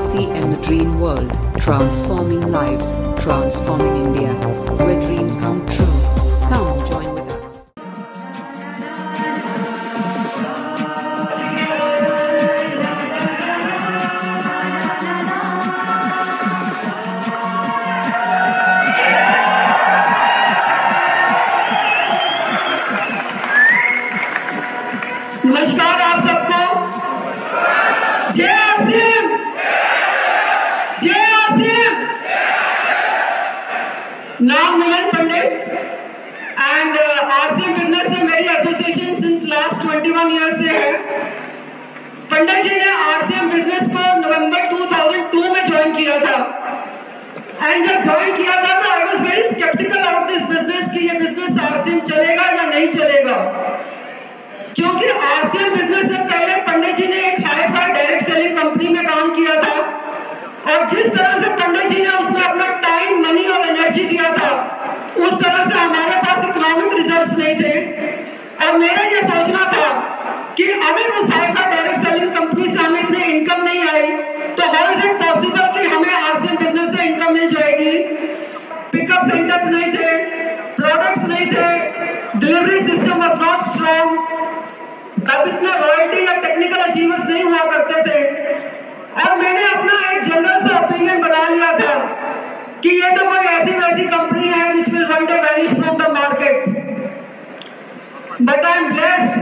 RCM, the dream world, transforming lives, transforming India, where dreams come true. Come join with us. नमस्कार आप सबको। जय RCM, जय RCM. नाम मिलन पंडित एंड आरसीएम बिजनेस से मेरी एसोसिएशन सिंस लास्ट 21 ईयर्स से है। पंडित जी ने आरसीएम बिजनेस को नवंबर 2002 में ज्वाइन किया था एंड जब ज्वाइन किया था तो I was very sceptical about this business कि ये बिजनेस आरसीएम चलेगा या नहीं चलेगा, क्योंकि आरसीएम बिजनेस से पहले पंडित जी ने एक हाई-फाई डायरेक्ट सेलिंग कंपनी में काम किया था और जिस तरह से पंडित जी ने उसमें अपना टाइम, मनी और एनर्जी दिया था उस तरह से हमारे पास इकोनॉमिक रिजल्ट्स नहीं थे। और मेरा ये सोचना था कि अगर उस हाई-फाई डायरेक्ट सेलिंग कंपनी से हमें इतनी इनकम नहीं आई तो हाउ इज इट पॉसिबल कि हमें आरसीएम बिजनेस से इनकम मिल जाएगी। पिकअप सेंटर्स नहीं थे, प्रोडक्ट्स नहीं थे, delivery system was not strong, अब इतना रॉयल्टी या टेक्निकल अचीवर्स नहीं हुआ करते थे। और मैंने अपना एक जनरल सा ओपिनियन बना लिया था कि ये तो कोई ऐसी वैसी कंपनी है which will one day vanish from the market. But I am blessed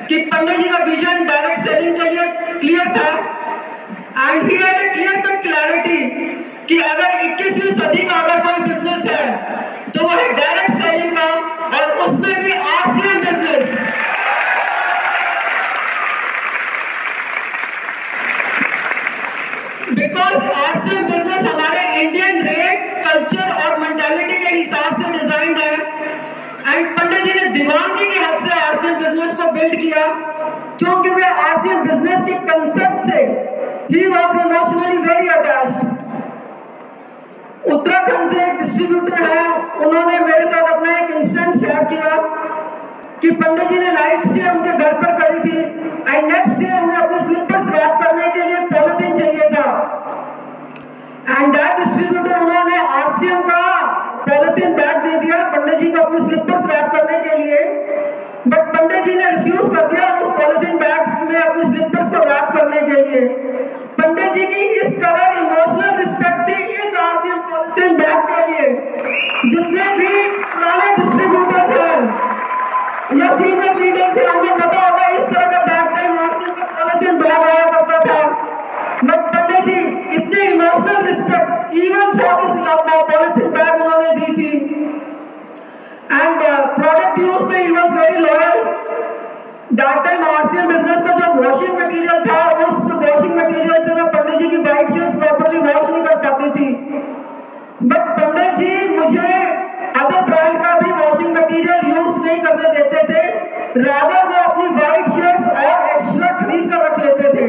कि पंडित जी का विजन डायरेक्ट सेलिंग के लिए क्लियर था and he had a clear cut clarity कि अगर 21वीं सदी का अगर कोई बिजनेस है तो वो है डायरेक्ट सेलिंग का, और उसमें भी RCM business. Because RCM business हमारे इंडियन रेट, कल्चर और मेंटालिटी के हिसाब से डिजाइन है एंड पंडित जी ने दीवानगी के हद से आरसीएम बिजनेस को बिल्ड किया, क्योंकि वे आरसीएम बिजनेस के कंसेप्ट से he was emotionally very attached. Uttarakhand से एक डिस्ट्रीब्यूटर है, उन्होंने मेरे साथ अपना एक इंसिडेंट शेयर किया कि पंडित जी ने नाइट से उनके घर पर करी थी एंड नेक्स्ट डे उन्हें अपने स्लीपर्स रैप करने के लिए पॉलिथीन चाहिए था एंड दैट डिस्ट्रीब्यूटर उन्होंने आरसीएम का पॉलिथीन बैग दे दिया पंडित जी को अपने स्लीपर्स रैप करने के लिए। बट पंडित जी ने रिफ्यूज कर दिया उस पॉलिथीन बैग में अपने स्लीपर्स को रैप करने के लिए। पंडित जी की इस कदर इमोशनल रिस्पेक्ट थी इस आरसीएम पॉलिथीन बैग के लिए। जितने भी पुराने डिस्ट्रीब्यूटर्स हैं या सीनियर लीडर्स हैं उन्हें पता होगा इस तरह का बैग टाइम आरसीएम का पॉलिथीन बैग आया करता था। बट पंडित जी इतने emotional respect even for this polythene bag उन्होंने दी थी एंड प्रोडक्ट यूज में he was very loyal. That time RCM business का जो वॉशिंग मटेरियल था उस वॉशिंग मटेरियल से मैं पंडित जी की व्हाइट शर्ट्स प्रॉपर्ली वॉश नहीं कर पाती थी। बट पंडित जी मुझे अदर ब्रांड का भी वॉशिंग मटेरियल यूज नहीं करने देते थे, रादर वो अपनी व्हाइट शर्ट्स और एक्स्ट्रा खरीद कर रख लेते थे।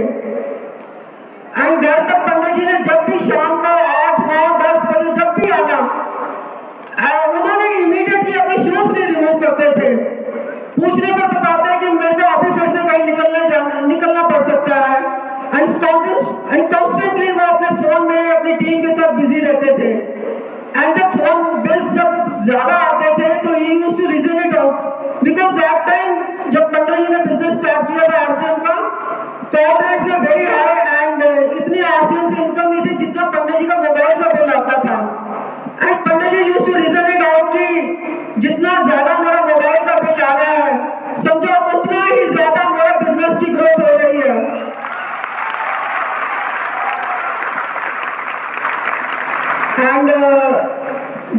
एंड घर पर पंडित जी ने जब भी शाम को 8, 9, 10 बजे जब भी आना उन्होंने इमीडिएटली अपने शूज नहीं रिमूव करते थे। पूछने पर बताते कि मेरे को अभी फिर से कहीं निकलना पड़ सकता है एंड कॉन्स्टेंटली वो अपने फोन में अपनी टीम के साथ बिजी रहते थे एंड द फोन बिल्स जब ज्यादा आते थे तो he used to reason it out because that time जब पंडित जी ने बिजनेस स्टार्ट किया था आरसीएम का, call rates way very high and इतनी आरसीएम से इनकम नहीं थी जितना पंडित जी का मोबाइल का बिल आता था। And Pandit ji used to reason it out कि जितना ज्यादा मेरा मोबाइल का बिल आ रहा है समझो उतना ही ज्यादा मेरा बिजनेस की ग्रोथ हो रही है। एंड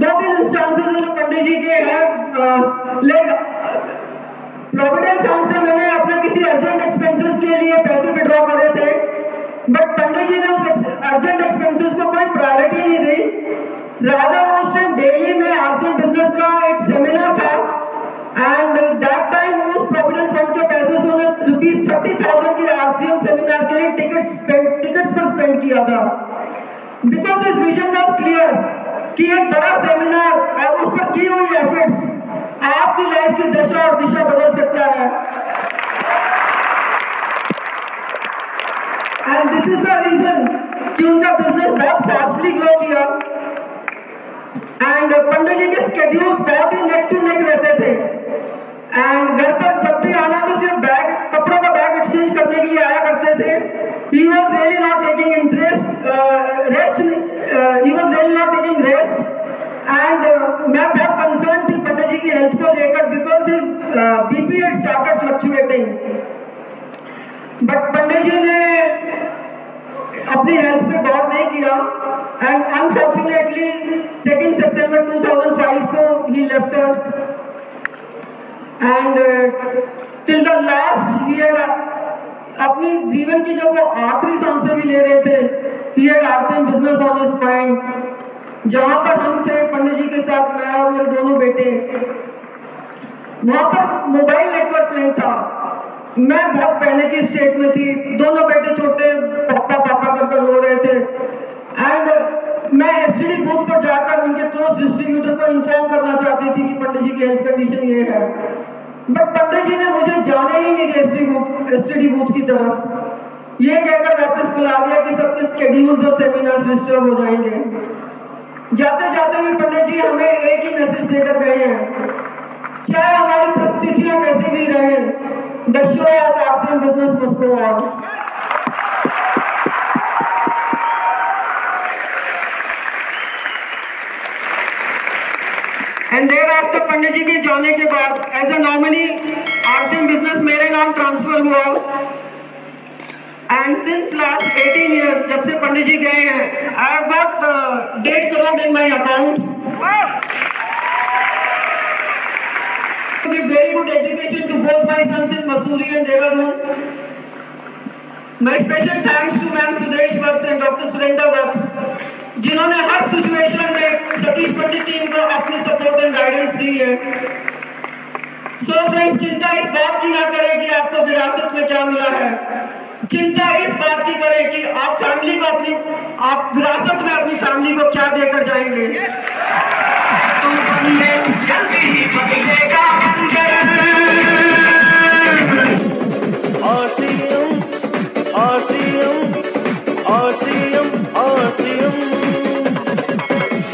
2-3 इंस्टेंसेस पंडित जी के हैं। प्रोविडेंट फंड से मैंने अपने किसी अर्जेंट एक्सपेंसेस के लिए पैसे विड्रॉ करे थे, बट पंडित जी ने उस अर्जेंट एक्सपेंसेस को कोई प्रायोरिटी नहीं दी। रादर उस टाइम दिल्ली में आरसीएम बिजनेस का एक सेमिनार था एंड दैट टाइम उस प्रोविडेंट फंड के पैसे से उन्हें ₹30,000 की आरसीएम सेमिनार के लिए टिकट्स पर स्पेंड किया था। Because this vision was clear कि एक बड़ा सेमिनार और उस पर की हुई एफर्ट्स आपकी लाइफ की दशा और दिशा बदल सकता है। And this is the reason कि उनका बिजनेस बहुत फास्टली ग्रो किया। एंड पंडित जी के स्केड्यूल्स बहुत ही नेक टू नेक रहते थे एंड घर पर जब भी आना तो सिर्फ बैग, कपड़ों का बैग एक्सचेंज करने के लिए आया करते थे। He was really not taking interest, he was really not taking rest and मैं बहुत कंसर्न थी पंडित जी की हेल्थ को लेकर because his BP had started fluctuating। But Pandit ji ने अपनी हेल्थ पे गौर नहीं किया एंड अनफॉर्चुनेटली 2 सितंबर 2005 को he left us and till the last he had अपनी जीवन की जो वो आखिरी सांसें भी ले रहे थे he had RCM business on his mind। जहाँ पर हम थे पंडित जी के साथ, मैं और मेरे दोनों बेटे, वहाँ पर मोबाइल नेटवर्क नहीं था। मैं बहुत पहले की स्टेट में थी, दोनों बेटे छोटे पापा पापा कर रो रहे थे एंड मैं एसटीडी बूथ पर जाकर उनके क्लोज डिस्ट्रीब्यूटर को इन्फॉर्म करना चाहती थी कि पंडित जी की हेल्थ कंडीशन ये है। बट पंडित जी ने मुझे जाने ही नहीं दिया एसटीडी बूथ की तरफ, ये कहकर वापस बुला दिया कि सबके स्केड्यूल्स और सेमिनार्स डिस्टर्ब हो जाएंगे। जाते जाते भी पंडित जी हमें एक ही मैसेज देकर गए हैं, चाहे हमारी परिस्थितियां कैसी भी रहे, the show of RCM business must go on. And thereafter Pandit ji के जाने के बाद as a nominee RCM business मेरे नाम ट्रांसफर हुआ एंड सिंस लास्ट 18 years जब से पंडित जी गए हैं I have got 1.5 crore in my account. Very good education to both my sons in Mussoorie and Dehradun. My special thanks to ma'am Sudesh Vats and doctor Surendra Vats जिन्होंने हर situation में सतीश पंडित टीम को अपनी सपोर्ट एंड गाइडेंस दी है। सो फ्रेंड्स, चिंता इस बात की ना करें कि आपको विरासत में क्या मिला है, चिंता इस बात की करें कि आप फैमिली को आप विरासत में अपनी फैमिली को क्या देकर जाएंगे।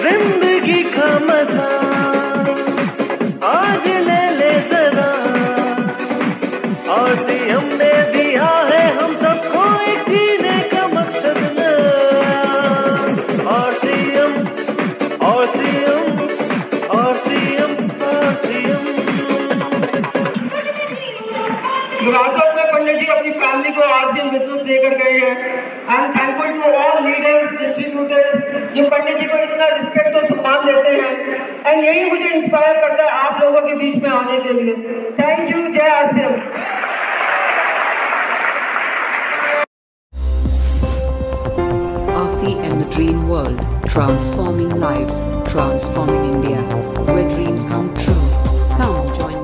जिंदगी का मजा आज ले ले जरा, RCM ने दिया है हम सबको एक जीने का मकसद ना। RCM RCM RCM RCM। विरासत में पंडित जी अपनी फैमिली को RCM बिजनेस देकर गए हैं। I am thankful to all leaders, distributors जो पंडित जी को इतना रिस्पेक्ट और सम्मान देते हैं एंड यही मुझे इंस्पायर करता है आप लोगों के बीच में आने के लिए। Thank you. जय RCM। RCM, the dream world, transforming lives, transforming India, where dreams come true. Come join